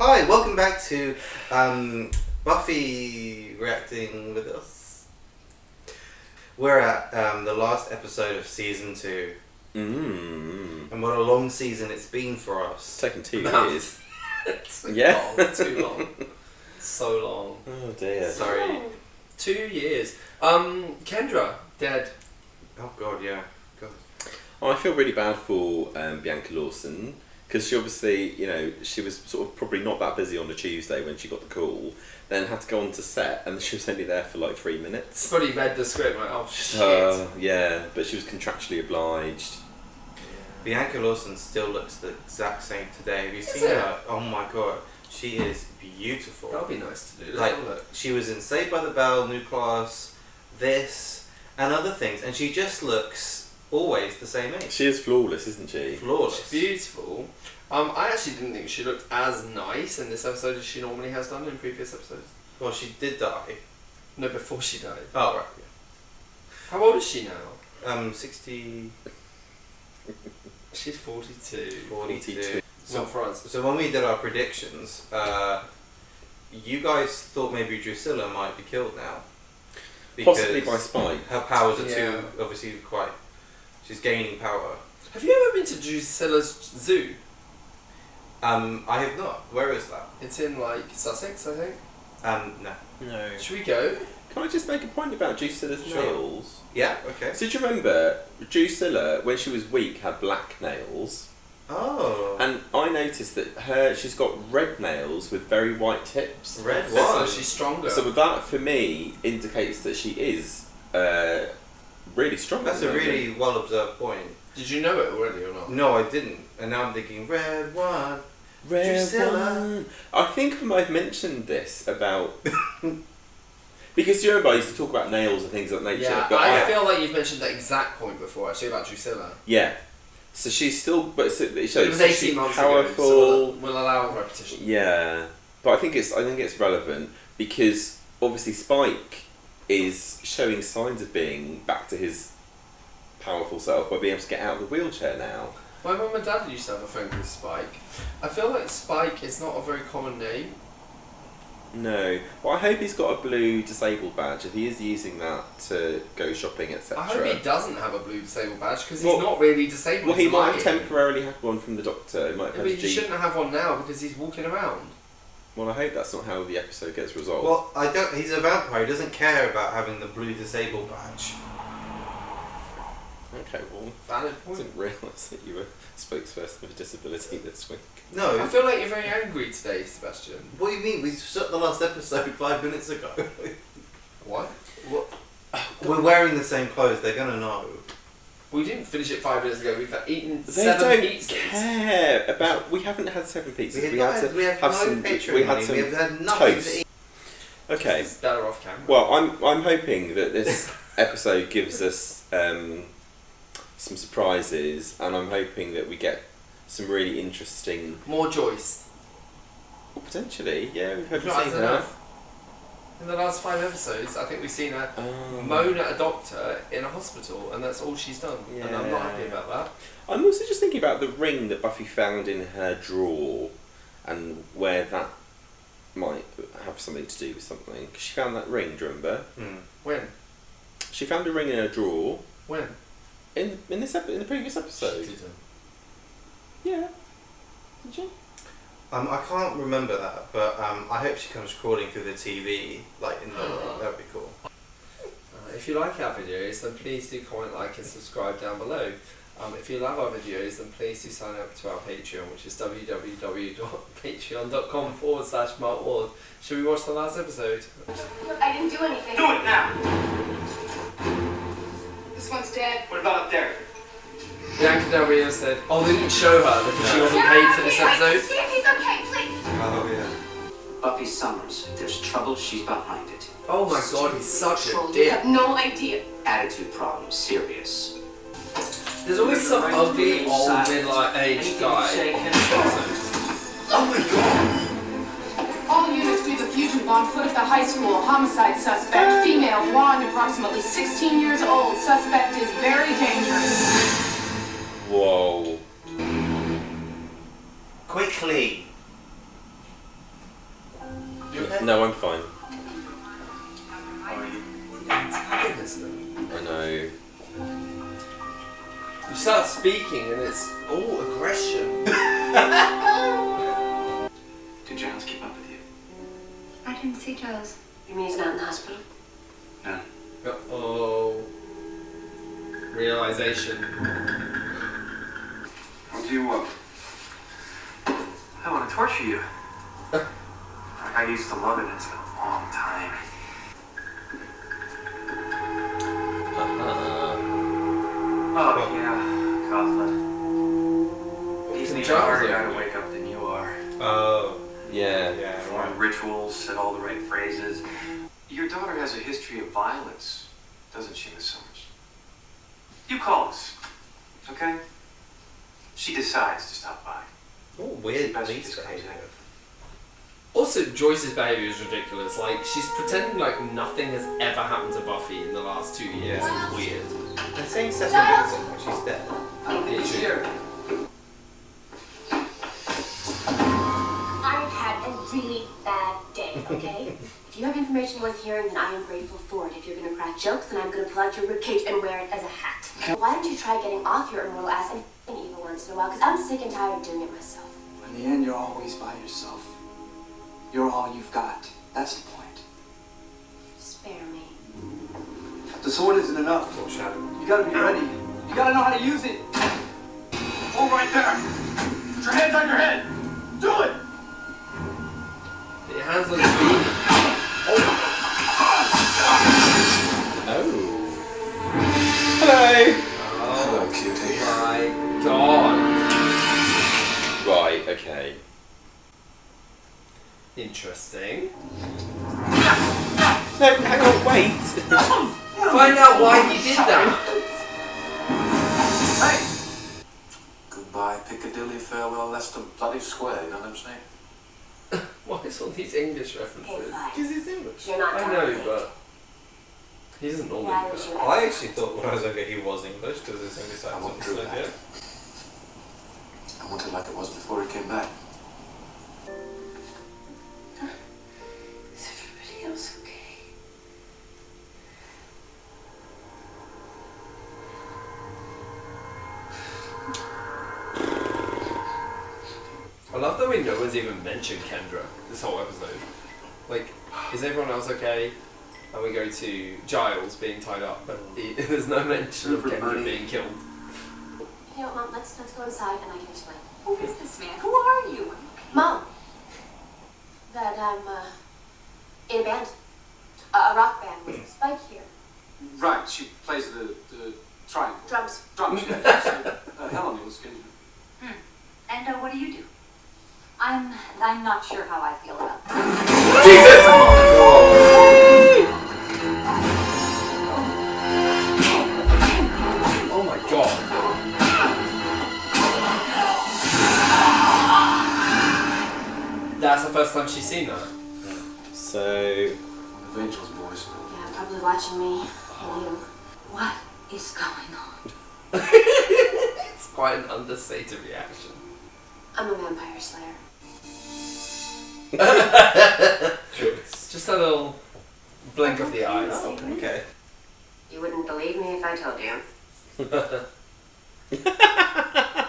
Hi, welcome back to Buffy Reacting with us. We're at the last episode of season 2. And what a long season it's been for us. It's taken 2 years. Too long. So long. Oh dear. Sorry. 2 years. Kendra, dead. Oh god, yeah. God. I feel really bad for Bianca Lawson, because she obviously, she was sort of probably not that busy on a Tuesday when she got the call, then had to go on to set, and she was only there for like 3 minutes. Probably read the script like, oh shit. Yeah, but she was contractually obliged. Bianca Lawson still looks the exact same today. Have you seen her? Oh my god, she is beautiful. That'll be nice to do. Like, she was in Saved by the Bell, New Class, this, and other things, and she just looks always the same age. She is flawless, isn't she? Flawless. She's beautiful. I actually didn't think she looked as nice in this episode as she normally has done in previous episodes. Well, she did die. No, before she died. Oh, right. Yeah. How old is she now? 60... She's 42. 42. Not for us. So when we did our predictions, you guys thought maybe Drusilla might be killed now. Possibly by Spike. Her powers are too, obviously, quite... She's gaining power. Have you ever been to Drusilla's zoo? I have not. Where is that? It's in, like, Sussex, I think. No. No. Should we go? Can I just make a point about Drusilla's nails? Yeah, okay. So do you remember Drusilla, when she was weak, had black nails? Oh. And I noticed that she's got red nails with very white tips. Red So one. she's stronger. So that, for me, indicates that she is really strong. That's a really well-observed point. Did you know it already or not? No, I didn't. And now I'm thinking, red one. Red Drusilla. one. I think I might have mentioned this about... Because you remember I used to talk about nails and things of that nature. Yeah, but I feel like you've mentioned that exact point before, actually, about Drusilla. Yeah. So she's still... But it shows It was 18 months powerful. ago, so we'll allow repetition. Yeah. But I think it's relevant because obviously Spike is showing signs of being back to his powerful self by being able to get out of the wheelchair now. My mum and dad used to have a friend called Spike. I feel like Spike is not a very common name. No. Well, I hope he's got a blue disabled badge if he is using that to go shopping, etc. I hope he doesn't have a blue disabled badge because he's not really disabled. Well, he might have temporarily had one from the doctor. He might have had but he shouldn't have one now because he's walking around. Well, I hope that's not how the episode gets resolved. Well, he's a vampire. He doesn't care about having the blue disabled badge. Okay, well, valid I point. didn't realise that you were spokesperson of a disability this week. No. I feel like you're very angry today, Sebastian. What do you mean? We shot the last episode 5 minutes ago. What? We're wearing the same clothes. They're gonna know. We didn't finish it 5 minutes ago. We've eaten They 7 don't pizzas. care about... We haven't had 7 pizzas. We had some nothing to eat. Okay. It's better off camera. Well, I'm hoping that this episode gives us some surprises, and I'm hoping that we get some really interesting... More Joyce. Well, potentially, yeah, we've hopefully Not seen as her. enough. In the last 5 episodes, I think we've seen her moan at a doctor in a hospital, and that's all she's done. Yeah. And I'm not happy about that. I'm also just thinking about the ring that Buffy found in her drawer, and where that might have something to do with something. 'Cause she found that ring, do you remember? When? She found a ring in her drawer. When? In the previous episode. She didn't. Yeah. Did she? I can't remember that, but I hope she comes crawling through the TV, like in the room. That'd be cool. If you like our videos, then please do comment, like, and subscribe down below. If you love our videos, then please do sign up to our Patreon, which is www.patreon.com/MarkWard. Should we watch the last episode? I didn't do anything. Do it now! This one's dead. What about up there? Bianca Del Rio said, oh, they didn't show her because she wasn't paid for this episode. See if he's okay, please. Oh yeah. Buffy Summers. If there's trouble, she's behind it. Oh my god, he's such a You dick. have no idea. Attitude problem. Serious. There's always some ugly old middle-aged guy. Oh my god. All units to the fugitive on foot at the high school. Homicide suspect. Female, blonde, approximately 16 years old. Suspect is very dangerous. Whoa. Quickly. No, I'm fine. Antagonism. I know. You start speaking and it's all aggression. Did Giles keep up with you? I didn't see Giles. You mean he's not in the hospital? No. Uh-oh. Realization. What do you want? I want to torture you. I used to love it. It's been a long time. Oh, yeah. Coughlin. He's even harder to wake up than you are. Oh. Yeah. Yeah. Perform rituals, said all the right phrases. Your daughter has a history of violence, doesn't she, Miss Summers? You call us, okay? She decides to stop by. Oh, weird Best police just comes behavior. in. Also, Joyce's behaviour is ridiculous. Like, she's pretending like nothing has ever happened to Buffy in the last 2 years. It's weird. They're saying Cecil Wilson, which she's dead. I don't think he's here. I've had a really bad day, okay? If you have information worth hearing, then I am grateful for it. If you're gonna crack jokes, then I'm gonna pull out your ribcage and wear it as a hat. Why don't you try getting off your immortal ass and f***ing evil once in a while? Because I'm sick and tired of doing it myself. In the end, you're always by yourself. You're all you've got. That's the point. Spare me. The sword isn't enough. You gotta be ready. You gotta know how to use it. Hold right there. Put your hands on your head. Do it. Put your hands on his feet. Oh. Hello. Oh cutie. my god. Right. Okay. Interesting. No, hang on. Wait. Find out why he did that. Hey. Goodbye, Piccadilly. Farewell, Leicester. Bloody square. You know what I'm saying? Why is all these English Okay, references? fine. Because he's English. You're not I done know, with it. but he doesn't normally Yeah, I do wish that. you I actually thought when I was younger he was English because his English I accent won't was do so that. good. I want it like it was before he came back. Is everybody else okay? I love that we no one's even mentioned Kendra this whole episode. Like, is everyone else okay? And we go to Giles being tied up, but there's no mention of Kendra Everybody. being killed. You know what, Mom? Let's go inside and I can explain. Who is this man? Who are you? Mom, that I'm in a band, a rock band with Spike here. Right. She plays the triangle. Drums. Drums. Yeah. Helen was in. And what do you do? I'm not sure how I feel about this. Jesus! Oh my god. That's the first time she's seen that. So. The Angels boys. Yeah, probably watching me and you. What is going on? It's quite an understated reaction. I'm a vampire slayer. Just a little blink of the eyes. Okay. You wouldn't believe me if I told you.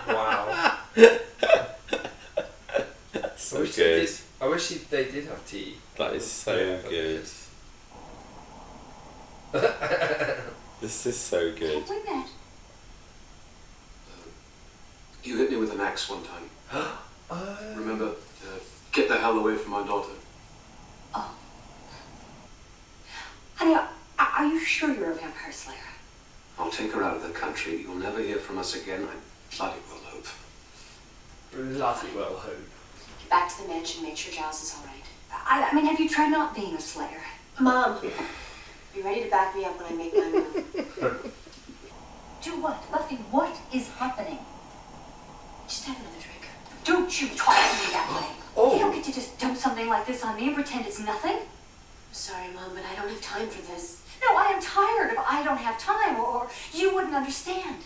Wow. So I wish good. they did have tea. That is so Yeah. good. This is so good. We met. You hit me with an axe one time. Remember? Get the hell away from my daughter. Oh. Honey, are you sure you're a vampire slayer? I'll take her out of the country. You'll never hear from us again. I bloody well hope. Bloody well hope. Get back to the mansion, make sure Giles is alright. I mean, have you tried not being a slayer? Mom, be ready to back me up when I make my move. Do what? Buffy, what is happening? Just have another drink. Don't you talk to me that way. Oh. You don't get to just dump something like this on me and pretend it's nothing. I'm sorry, Mom, but I don't have time for this. No, I am tired of I don't have time, or you wouldn't understand.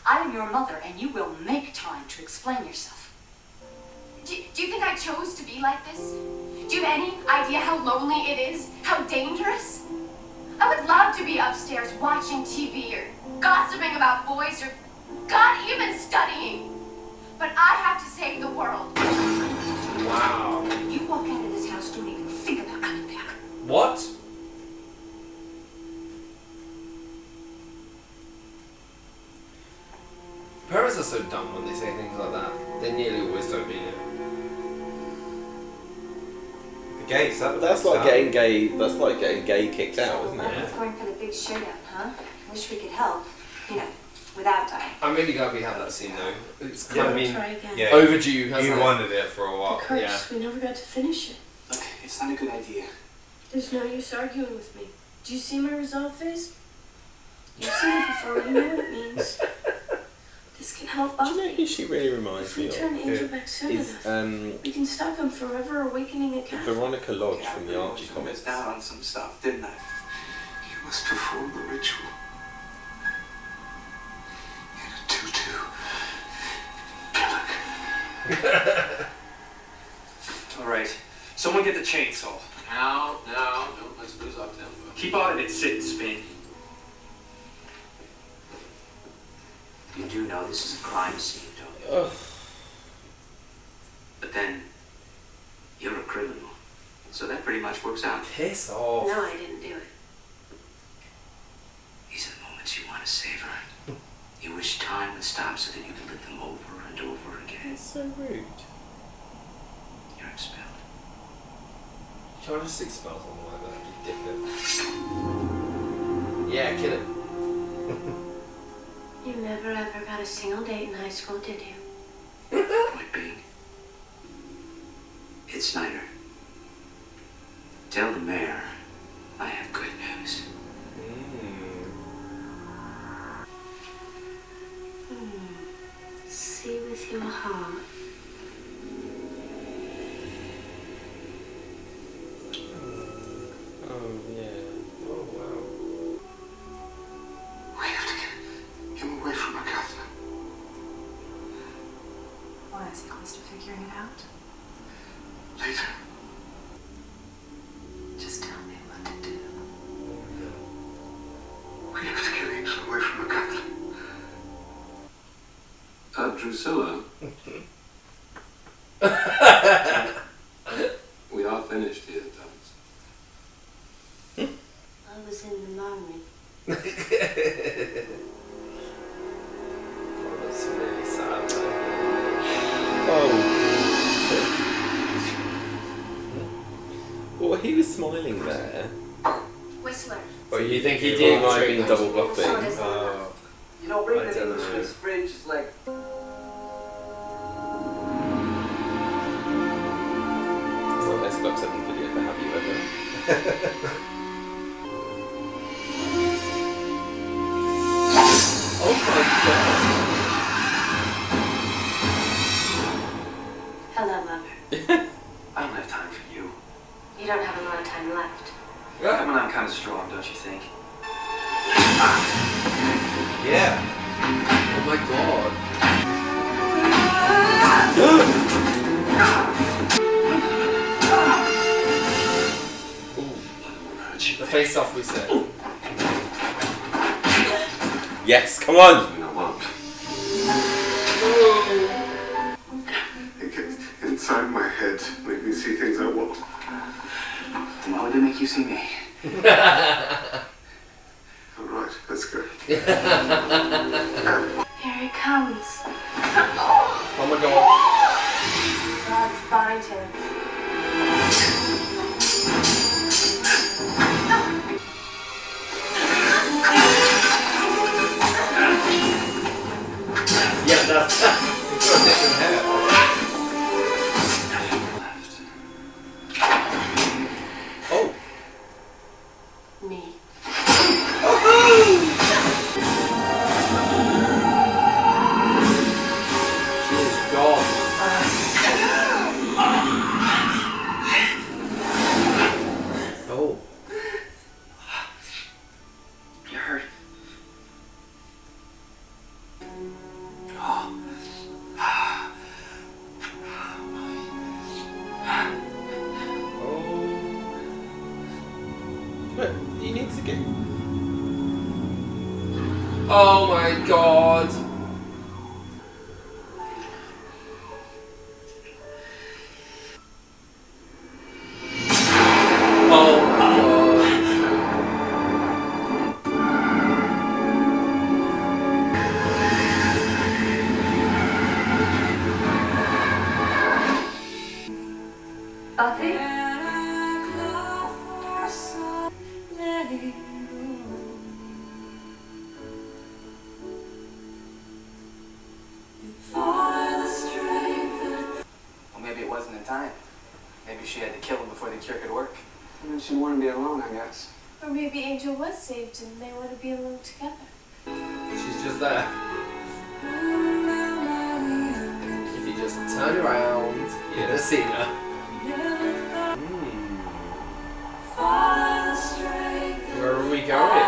I am your mother, and you will make time to explain yourself. Do you think I chose to be like this? Do you have any idea how lonely it is? How dangerous? I would love to be upstairs watching TV or gossiping about boys or, God, even studying. But I have to save the world. Wow. You walk out of this house, don't even think about coming back. What? Parents are so dumb when they say things like that. They nearly always don't mean it. The gates. That's like getting gay. That's like getting gay kicked out, isn't it? We're going for the big showdown, huh? Wish we could help. You know, without dying. I'm really glad we had that scene though. It's kind of been Try again. Yeah. overdue, hasn't You it? wanted it for a while. Of course, Yeah. we never got to finish it. Look, it's not a good idea. There's no use arguing with me. Do you see my resolve face? You've seen it before, you know what it means. This can help Do you know Buffy. who she really reminds If me we of? turn Angel back soon Is enough, we can stop him forever awakening a cat. Veronica Lodge from the I Archie comics. missed out on some stuff, didn't I? You must perform the ritual. In a tutu. All right. Someone get the chainsaw. Now, don't let's lose our temper. Keep out of it, sit and spin. You do know this is a crime scene, don't you? Ugh. But then, you're a criminal. So that pretty much works out. Piss off. No, I didn't do it. These are the moments you want to savor. You wish time would stop so that you could live them over and over again. That's so rude. You're expelled. You can't just expel someone like that, you dickhead. Yeah, kill it. You never ever got a single date in high school, did you? Point being, it's Snyder. Tell the mayor I have good news. See with your heart. Oh yeah. Oh wow. We have to get him away from Agatha. Why is he close to figuring it out? Later. Just tell me what to do. We have to get Angel away from Agatha. Drusilla, we are finished here, Thomas. I was in the moment. Oh, that's really sad. Oh. Well, he was smiling there. Whistler. But you think he He did might have been double So bluffing. it isn't Oh. enough. You know, bring I that don't English know. Swiss fridge is like. It's not nice Club 7 video for Have You Ever. Oh my god. Hello, lover. I don't have time for you. You don't have a lot of time left. Coming on kind of strong, don't you think? Yeah. Oh my god. The face off we said. Yes, come on! I won't. It gets inside my head, make me see things I won't. Then why would they make you see me? All right, let's go. Here he comes. Oh my god. God, find him. Yeah, that's He's got different hair. Oh. Me. She's gone. Oh. You hurt? Oh my god. Oh my god. Buffy? Well, maybe it wasn't in time. Maybe she had to kill him before the cure could work. And she wanted to be alone, I guess. Or maybe Angel was saved and they want to be alone together. She's just there. If you just turn around, you're gonna see her. Where are we going?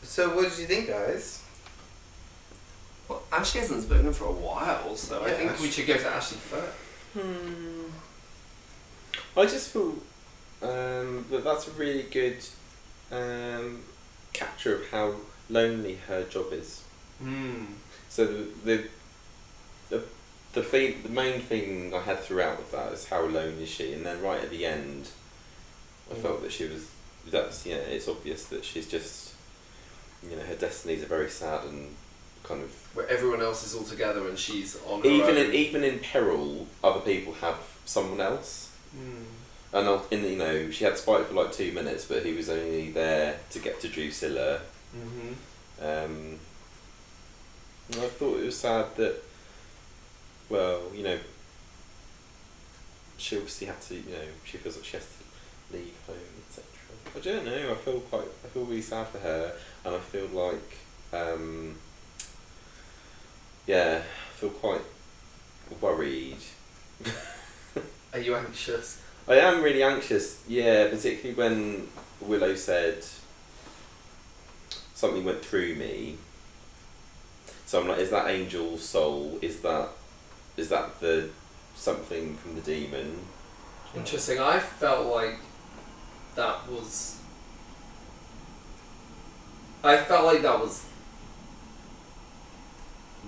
So what did you think, guys? Well, Ashley hasn't spoken for a while, so I Yeah, think we should go to Ashley first. I just feel that that's a really good capture of how lonely her job is. So the main thing I had throughout with that is how alone is she, and then right at the end, I felt that she was. That's it's obvious that she's just, her destinies are very sad and kind of. Where everyone else is all together and she's on her own. Even in peril, other people have someone else. And she had Spike for like 2 minutes, but he was only there to get to Drusilla. And I thought it was sad that, she obviously had to, she feels like she has to leave home, etc. I don't know. I feel really sad for her, and I feel like, I feel quite worried. Are you anxious? I am really anxious, particularly when Willow said something went through me. So I'm like, is that Angel's soul? Is that the something from the demon? Interesting. I felt like that was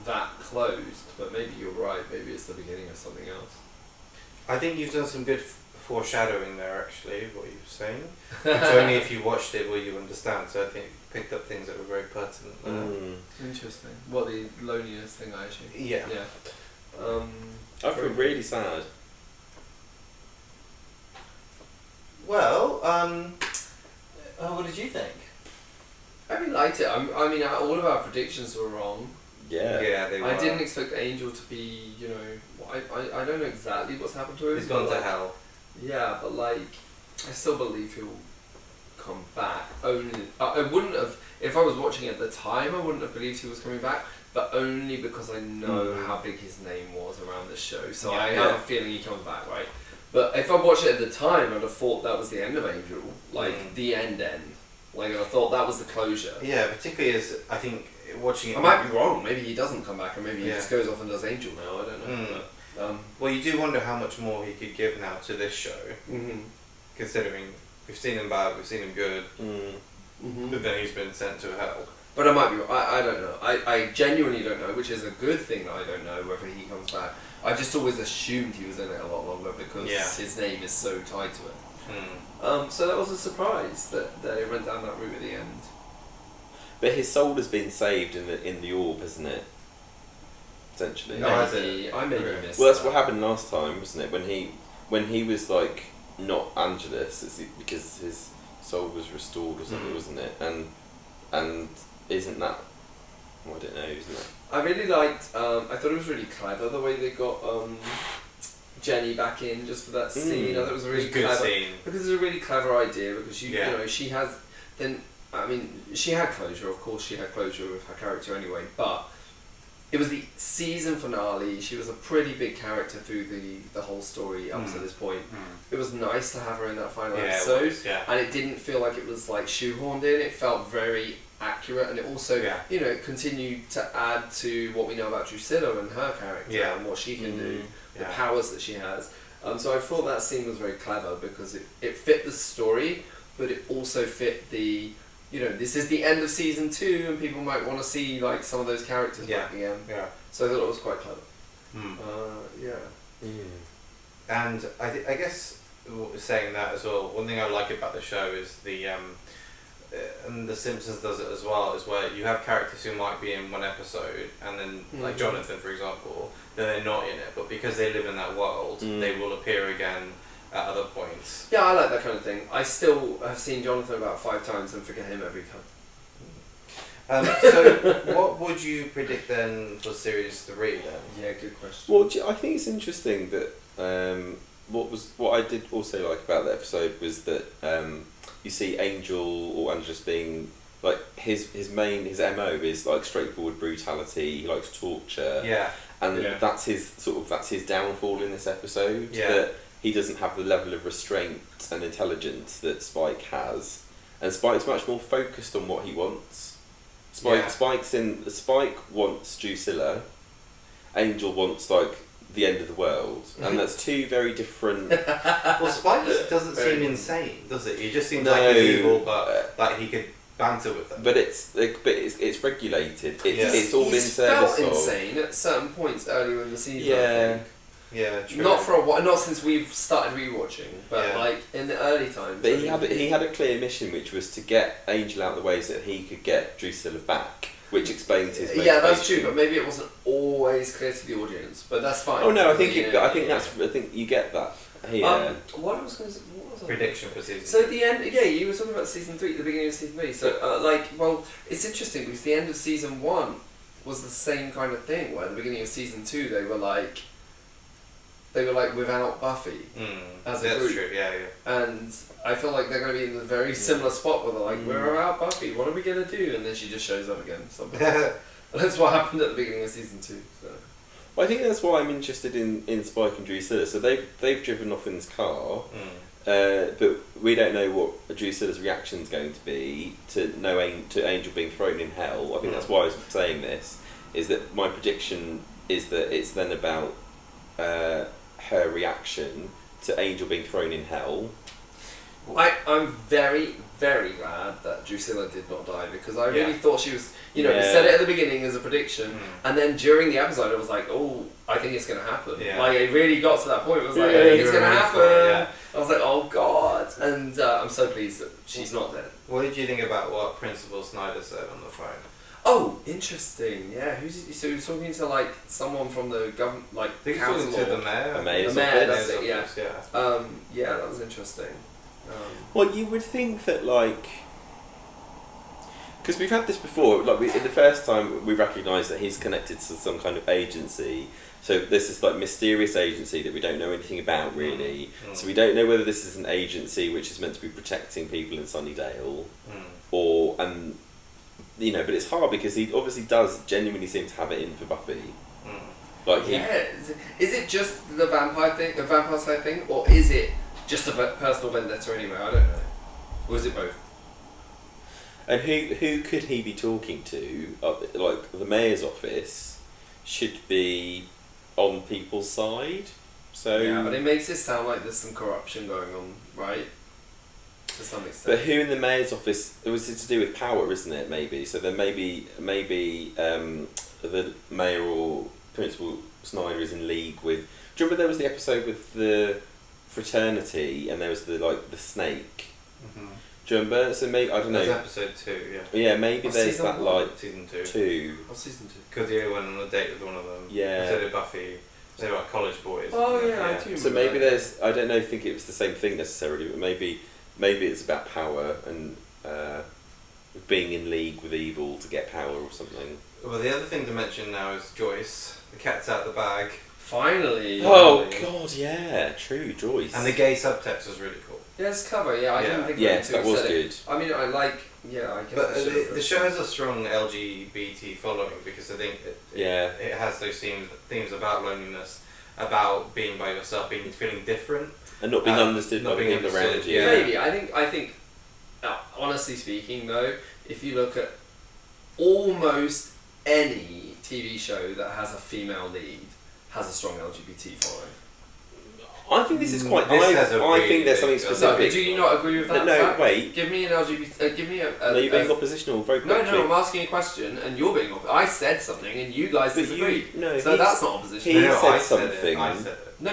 that closed, but maybe you're right. Maybe it's the beginning of something else. I think you've done some good foreshadowing there, actually, what you were saying. Which only if you watched it will you understand. So I think you picked up things that were very pertinent there. Interesting. What, the loneliness thing, actually? Yeah. I feel really sad. Well, what did you think? I really liked it. I mean, all of our predictions were wrong. Yeah, they were. I didn't expect Angel to be, I don't know exactly what's happened to him. He's gone to hell. Yeah, but I still believe he'll come back. Only I wouldn't have, if I was watching at the time, I wouldn't have believed he was coming back, but only because I know how big his name was around the show. So I have a feeling he comes back, right? But if I watched it at the time, I'd have thought that was the end of Angel, the end. I thought that was the closure. Yeah, particularly as I think watching it. I might be wrong. Maybe he doesn't come back, and maybe he just goes off and does Angel now. I don't know. But, well, you do wonder how much more he could give now to this show, considering we've seen him bad, we've seen him good, but then he's been sent to hell. But I might be wrong. I don't know. I genuinely don't know, which is a good thing that I don't know whether he comes back. I just always assumed he was in it a lot longer because his name is so tied to it. So that was a surprise that they went down that route at the end. But his soul has been saved in the orb, hasn't it? Essentially. No, I maybe missed. Well, that's what happened last time, wasn't it? When he was not Angelus, it's because his soul was restored or something, wasn't it? And isn't that? Well, I don't know, isn't it? I really liked. I thought it was really clever the way they got Jenny back in just for that scene. I thought it was a really good scene because it's a really clever idea because you know she has then. I mean, she had closure. Of course, she had closure with her character anyway. But it was the season finale. She was a pretty big character through the whole story up to this point. It was nice to have her in that final episode, and it didn't feel like it was shoehorned in. It felt very accurate, and it also continued to add to what we know about Drusilla and her character and what she can do, the powers that she has. So I thought that scene was very clever because it fit the story, but it also fit the, this is the end of season 2 and people might want to see like some of those characters back again. Yeah. So I thought it was quite clever. And I guess saying that as well, one thing I like about the show is the and The Simpsons does it as well, is where you have characters who might be in one episode and then like Jonathan, for example, then they're not in it, but because they live in that world, they will appear again at other points. Yeah, I like that kind of thing. I still have seen Jonathan about 5 times and forget him every time. So what would you predict then for series 3 then? Yeah, good question. Well, I think it's interesting that what I did also like about the episode was that you see Angel or Andros being like his MO is like straightforward brutality. He likes torture. Yeah. And that's his downfall in this episode. Yeah. That he doesn't have the level of restraint and intelligence that Spike has, and Spike's much more focused on what he wants. Spike wants Drusilla. Angel wants like the end of the world, and that's 2 very different. Well, Spike doesn't seem insane, does it? He just seems like he's evil, but like he could banter with them. But it's regulated. It's all in service of. He felt insane at certain points earlier in the season. Yeah. I think. Yeah, true. Not for a while, not since we've started rewatching, but like in the early times. But he had a clear mission, which was to get Angel out of the way so that he could get Drusilla back, which explains his motivation. Yeah, that's true, but maybe it wasn't always clear to the audience, but that's fine. Oh no, I think you get that here. What was prediction for season 3? So at the end, you were talking about season 3, the beginning of season 3. So it's interesting because the end of season 1 was the same kind of thing, where at the beginning of season 2 they were like without Buffy as a group. That's true, yeah. And I feel like they're going to be in a very similar spot where they're like, we're without Buffy, what are we going to do? And then she just shows up again somehow. That's what happened at the beginning of season 2. So. Well, I think that's why I'm interested in Spike and Drusilla. So they've driven off in this car, but we don't know what Drusilla's reaction is going to be to Angel being thrown in hell. I think that's why I was saying this, is that my prediction is that it's then about her reaction to Angel being thrown in hell. I'm very, very glad that Drusilla did not die, because I really thought she was, you said it at the beginning as a prediction, and then during the episode I was like, oh, I think it's going to happen. Yeah. Like, it really got to that point, it was like, I think it's going to happen. I was like, oh god. And I'm so pleased that she's not dead. What did you think about what Principal Snyder said on the phone? Oh, interesting. Yeah, so he was talking to like someone from the government, like I think council, to the mayor. The mayor's office. That's it. Yeah, that was interesting. Well, you would think that because we've had this before. Like in the first time, we recognised that he's connected to some kind of agency. So this is like mysterious agency that we don't know anything about really. So we don't know whether this is an agency which is meant to be protecting people in Sunnydale, but it's hard because he obviously does genuinely seem to have it in for Buffy. Is it just the Vampire Slayer thing, or is it just a personal vendetta anyway? I don't know. Or is it both? And who could he be talking to? Like the mayor's office should be on people's side. So yeah, but it makes it sound like there's some corruption going on, right? To some extent. But who in the mayor's office? It was to do with power, isn't it? Maybe. So then maybe the mayor or Principal Snyder is in league with. Do you remember there was the episode with the fraternity and there was the snake? Mm-hmm. Do you remember? So maybe I don't know. That's episode 2, yeah. Yeah, maybe there's that season 2. 2. What's season 2? Because he went on a date with one of them. Yeah. So did Buffy. They were like college boys. Oh yeah, I do. So maybe there's. I don't know. Think it was the same thing necessarily, but maybe it's about power and being in league with evil to get power or something. Well, the other thing to mention now is Joyce. The cat's out the bag. Finally. Oh god, yeah, true, Joyce. And the gay subtext was really cool. Yeah, it's clever. Yeah, I didn't think that was good. I mean, I like. Yeah, I guess. But the show has a strong LGBT following because I think it has those themes about loneliness, about being by yourself, feeling different, and not being understood by the people around you. Yeah. Maybe I think. Honestly speaking, though, if you look at almost any TV show that has a female lead has a strong LGBT following. I think this is quite. This has a I really think there's something big- specific. No, do you not agree with that? No, fact? wait. Give me an LGBT. Give me a. No, you're being oppositional very No, quickly. no, I'm asking a question, and you're being. I said something, and you guys But disagreed. no, so that's not opposition. He No, said I something. I said it. No,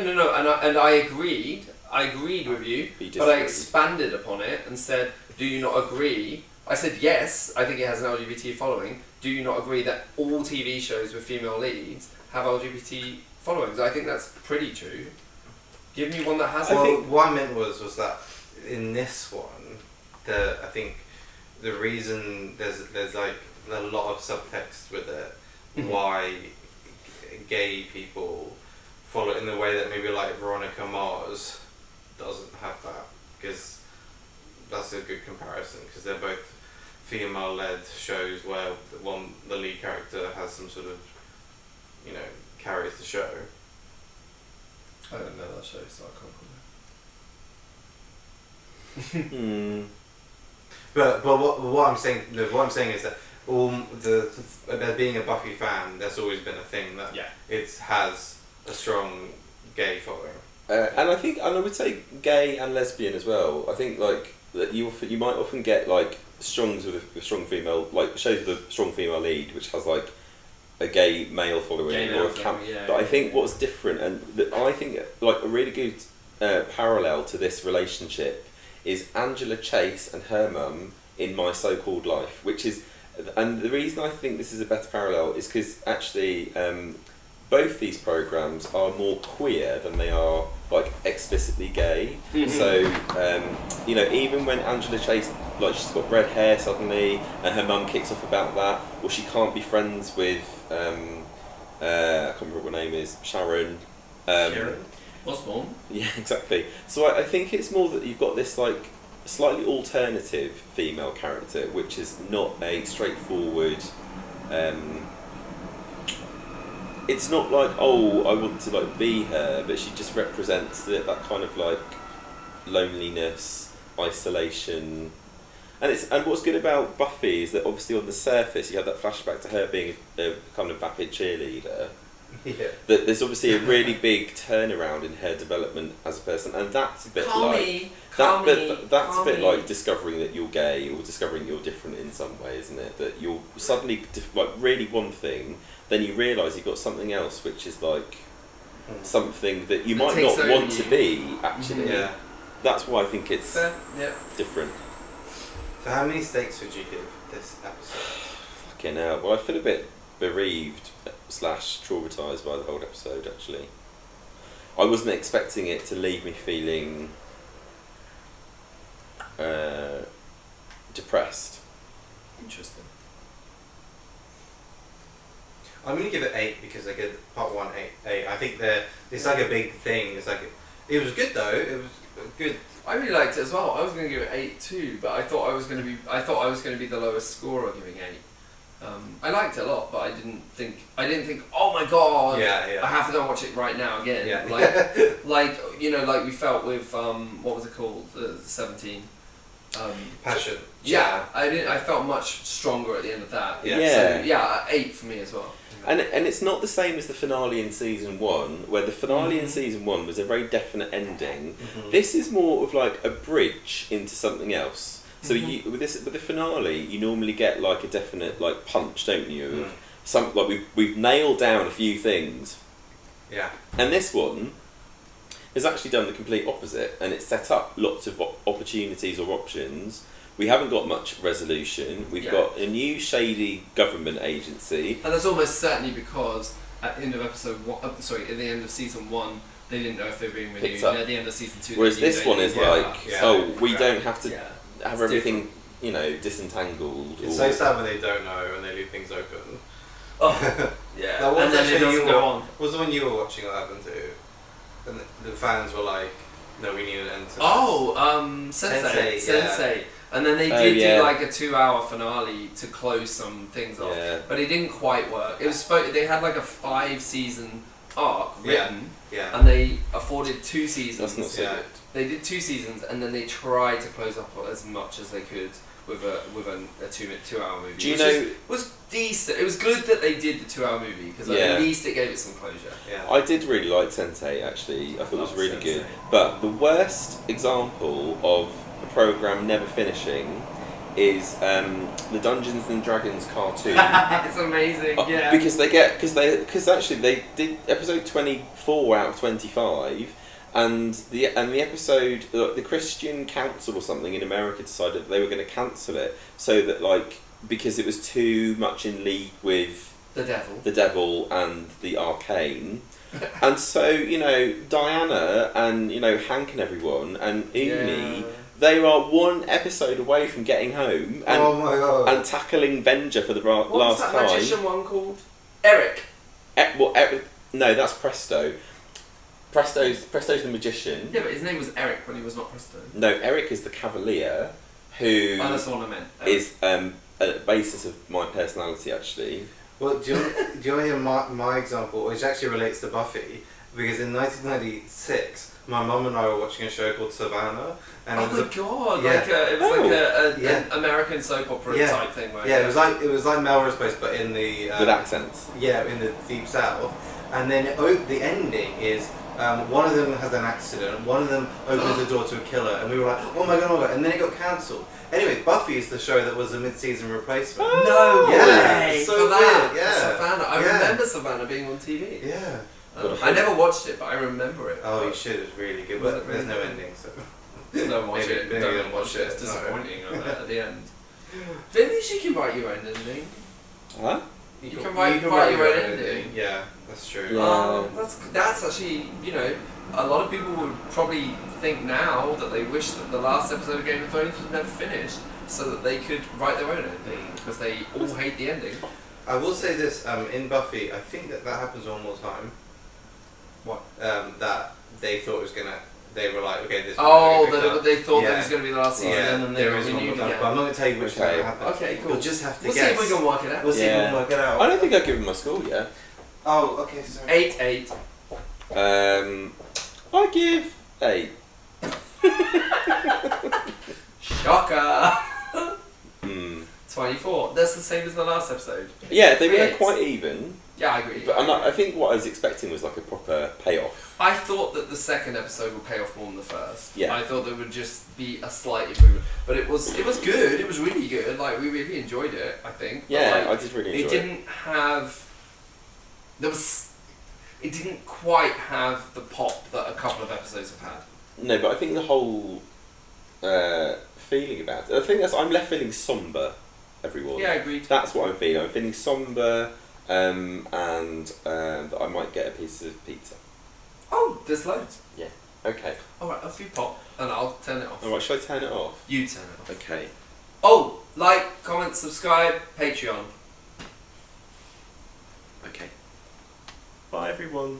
and I agreed. I agreed with you, He but I disagreed. expanded upon it and said, "Do you not agree?" I said, "Yes, I think it has an LGBT following." Do you not agree that all TV shows with female leads have LGBT followings? I think that's pretty true. Give me one that hasn't. Well, what I meant was that in this one, I think the reason there's like a lot of subtext with it, why gay people follow it in the way that maybe like Veronica Mars doesn't have that, because that's a good comparison, because they're both female-led shows where the lead character has some sort of, carries the show. I don't know that show, so I can't comment. But what I'm saying is that there being a Buffy fan, there's always been a thing that it has a strong gay following. And I would say gay and lesbian as well. I think like that you might often get like shows with a strong female, like shows with a strong female lead, which has like a gay male following or a camp. But I think what's different, and I think like a really good parallel to this relationship is Angela Chase and her mum in My So-Called Life, which is, and the reason I think this is a better parallel is because actually both these programs are more queer than they are like explicitly gay. So even when Angela Chase, like, she's got red hair suddenly and her mum kicks off about that, or she can't be friends with I can't remember what her name is, Sharon Osborne. Yeah, exactly. So I think it's more that you've got this like slightly alternative female character, which is not a straightforward. It's not like, oh, I want to like be her, but she just represents that kind of like loneliness, isolation, and what's good about Buffy is that obviously on the surface you have that flashback to her being a kind of vapid cheerleader. Yeah. That there's obviously a really big turnaround in her development as a person, and that's a bit that's a bit like discovering that you're gay or discovering you're different in some way, isn't it? That you're suddenly like really one thing, then you realise you've got something else which is like something that you might not want to be actually. Yeah. That's why I think it's different. So how many stakes would you give this episode? Fucking hell. Well, I feel a bit bereaved / traumatised by the whole episode actually. I wasn't expecting it to leave me feeling depressed. Interesting. I'm going to give it 8 because I get part 1 8. I think it's like a big thing. It's like it was good though. It was good. I really liked it as well. I was going to give it 8 too, but I thought I was going to be the lowest scorer, giving 8. I liked it a lot, but I didn't think. Oh my god! Yeah. I have to go and watch it right now again. Yeah. like we felt with what was it called? 17. Passion. Yeah, I felt much stronger at the end of that. Yeah. So, 8 for me as well. And it's not the same as the finale in season 1, where the finale in season 1 was a very definite ending. This is more of like a bridge into something else. So with the finale, you normally get like a definite like punch, don't you? Some like we've nailed down a few things. Yeah. And this one has actually done the complete opposite, and it's set up lots of opportunities or options. We haven't got much resolution. We've got a new shady government agency, and that's almost certainly because at the end of at the end of season 1, they didn't know if they were being renewed. And at the end of season 2, whereas this one is we don't have to have everything disentangled. It's so sad when they don't know and they leave things open. Oh, yeah. That was and then it doesn't go on. Was the one you were watching that happened to? And the fans were like, "No, we need an end to this." Oh, Sensei. And then they did do like a 2-hour finale to close some things off, but it didn't quite work. It was they had like a 5-season arc written, and they afforded 2 seasons. That's not so good. They did 2 seasons, and then they tried to close up as much as they could with a 2-hour movie. Do you which know? was decent. It was good that they did the 2-hour movie because Yeah. at least it gave it some closure. Yeah. I did really like Sense8 actually. I thought it was Love really Sense8. good. But the worst example of a program never finishing is the Dungeons and Dragons cartoon. It's amazing. Yeah. Because actually they did episode 24 out of 25. And the episode, the Christian Council or something in America decided that they were going to cancel it so that because it was too much in league with the devil and the arcane, and so Diana and Hank and everyone and Amy, they are one episode away from getting home and Oh my God. and tackling Venger for the last What's that time. magician one called? Eric. No, that's Presto. Presto's the magician. Yeah, but his name was Eric when he was not Presto. No, Eric is the Cavalier, who Oh, that's the one I meant. is a basis of my personality actually. Well, do you want to hear my example, which actually relates to Buffy? Because in 1996, my mum and I were watching a show called Savannah, and Oh it was my god! yeah. It was an American soap opera type thing. Where it was like Melrose Place, but in the With accents. Yeah, in the deep south, and then the ending is. One of them has an accident, one of them opens the door to a killer, and we were like, oh my god, and then it got cancelled. Anyway, Buffy is the show that was a mid-season replacement. No way! So for that, weird, yeah. Savannah. I remember Savannah being on TV. Yeah. I never watched it, but I remember it. Oh, you should, it's really good, but there's no ending, so... Don't watch it. Maybe Don't don't watch it. It's no. disappointing at the end. Maybe you can write your own ending. Huh? You can write your own ending. Yeah, that's true. Yeah. That's actually, a lot of people would probably think now that they wish that the last episode of Game of Thrones was never finished so that they could write their own ending because they all hate the ending. I will say this, in Buffy, I think that happens one more time. What? That they thought it was gonna... They were like, okay, this... They thought that was going to be the last season and then they there is one more renewed time, again. but I'm not going to tell you which time it happens. Okay, cool. You'll just have to We'll guess. see if we can work it out. We'll see if we can work it out. I don't think I've given my score yet. Oh, okay, sorry. 8. I give 8. Shocker! 24. That's the same as the last episode. Yeah, they were Yes. quite even. Yeah, I agree. But I think what I was expecting was like a proper payoff. I thought that the second episode would pay off more than the first. Yeah. I thought there would just be a slight improvement. But it was good, it was really good. Like, we really enjoyed it, I think. Yeah, But, I did really enjoy it. It didn't have... It didn't quite have the pop that a couple of episodes have had. No, but I think the whole feeling about it. I think I'm left feeling sombre, everyone. Yeah, agreed. That's what I'm feeling. I'm feeling sombre, and that I might get a piece of pizza. Oh, there's loads. Yeah. Okay. Alright, off you pop, and I'll turn it off. Alright, shall I turn it off? You turn it off. Okay. Oh, like, comment, subscribe, Patreon. Okay. Bye, everyone.